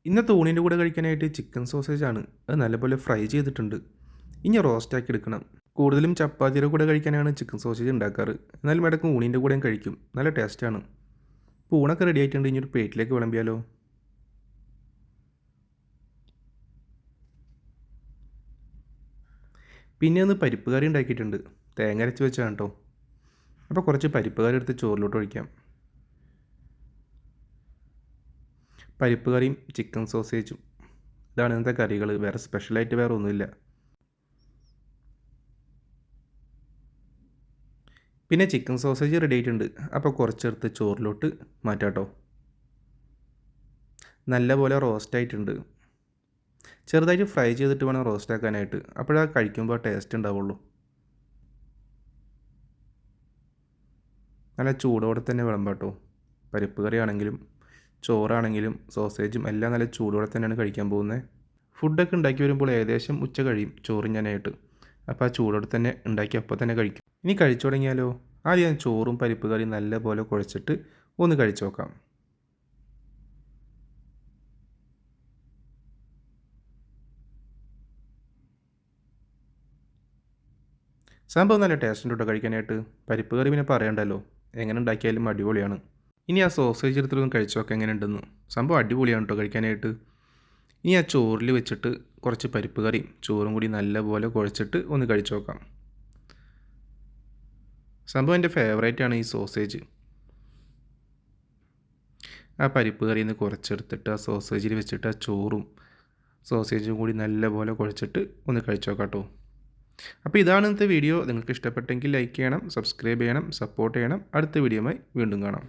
ഇന്നത്തെ ഊണിൻ്റെ കൂടെ കഴിക്കാനായിട്ട് ചിക്കൻ സോസേജാണ്. അത് നല്ലപോലെ ഫ്രൈ ചെയ്തിട്ടുണ്ട്. ഇനി റോസ്റ്റാക്കി എടുക്കണം. കൂടുതലും ചപ്പാത്തിയുടെ കൂടെ കഴിക്കാനാണ് ചിക്കൻ സോസേജ് ഉണ്ടാക്കാറ്. എന്നാലും ഇടയ്ക്ക് ഊണിൻ്റെ കൂടെയും കഴിക്കും. നല്ല ടേസ്റ്റാണ്. ഇപ്പോൾ ഊണൊക്കെ റെഡി ആയിട്ടുണ്ട്. ഇനി ഒരു പ്ലേറ്റിലേക്ക് വിളമ്പിയാലോ? പിന്നെ ഒന്ന് പരിപ്പ് കറി ഉണ്ടാക്കിയിട്ടുണ്ട്. തേങ്ങ അരച്ച് വെച്ചാണ് കേട്ടോ. അപ്പോൾ കുറച്ച് പരിപ്പ് കറി എടുത്ത് ചോറിലോട്ട് ഒഴിക്കാം. പരിപ്പ് കറിയും ചിക്കൻ സോസേജും ഇതാണ് ഇന്നത്തെ കറികൾ. വേറെ സ്പെഷ്യലായിട്ട് വേറെ ഒന്നുമില്ല. പിന്നെ ചിക്കൻ സോസേജ് റെഡി ആയിട്ടുണ്ട്. അപ്പോൾ കുറച്ചെടുത്ത് ചോറിലോട്ട് മാറ്റാം കേട്ടോ. നല്ലപോലെ റോസ്റ്റ് ആയിട്ടുണ്ട്. ചെറുതായിട്ട് ഫ്രൈ ചെയ്തിട്ട് വേണം റോസ്റ്റ് ആക്കാനായിട്ട്. അപ്പോഴാ കഴിക്കുമ്പോൾ ടേസ്റ്റ് ഉണ്ടാവുള്ളൂ. നല്ല ചൂടോടെ തന്നെ വിളമ്പാം കേട്ടോ. പരിപ്പ് കറി ആണെങ്കിലും ചോറാണെങ്കിലും സോസേജും എല്ലാം നല്ല ചൂടോടെ തന്നെയാണ് കഴിക്കാൻ പോകുന്നത്. ഫുഡൊക്കെ ഉണ്ടാക്കി വരുമ്പോൾ ഏകദേശം ഉച്ച കഴിയും ചോറിഞ്ഞാനായിട്ട്. അപ്പോൾ ആ ചൂടോടെ തന്നെ ഉണ്ടാക്കി അപ്പോൾ തന്നെ കഴിക്കും. ഇനി കഴിച്ചു തുടങ്ങിയാലോ? ആദ്യം ഞാൻ ചോറും പരിപ്പ് കറിയും നല്ലപോലെ കുഴച്ചിട്ട് ഒന്ന് കഴിച്ചു നോക്കാം. സംഭവം നല്ല ടേസ്റ്റ് ഉണ്ട് കേട്ടോ കഴിക്കാനായിട്ട്. പരിപ്പ് കറി പിന്നെ പറയണ്ടല്ലോ, എങ്ങനെ ഉണ്ടാക്കിയാലും അടിപൊളിയാണ്. ഇനി ആ സോസേജ് എടുത്തിട്ടൊന്ന് കഴിച്ചു നോക്കാം എങ്ങനെ ഉണ്ടെന്ന്. സംഭവം അടിപൊളിയാണ് കേട്ടോ കഴിക്കാനായിട്ട്. ഇനി ആ ചോറിൽ വെച്ചിട്ട് കുറച്ച് പരിപ്പ് കറിയും ചോറും കൂടി നല്ലപോലെ കുഴച്ചിട്ട് ഒന്ന് കഴിച്ചു നോക്കാം. സംഭവം എൻ്റെ ഫേവറേറ്റാണ് ഈ സോസേജ്. ആ പരിപ്പ് കറിയിൽ നിന്ന് കുറച്ചെടുത്തിട്ട് ആ സോസേജിൽ വെച്ചിട്ട് ആ ചോറും സോസേജും കൂടി നല്ലപോലെ കുഴച്ചിട്ട് ഒന്ന് കഴിച്ചു നോക്കാം കേട്ടോ. അപ്പോൾ ഇതാണ് ഇന്നത്തെ വീഡിയോ. നിങ്ങൾക്ക് ഇഷ്ടപ്പെട്ടെങ്കിൽ ലൈക്ക് ചെയ്യണം, സബ്സ്ക്രൈബ് ചെയ്യണം, സപ്പോർട്ട് ചെയ്യണം. അടുത്ത വീഡിയോയുമായി വീണ്ടും കാണാം.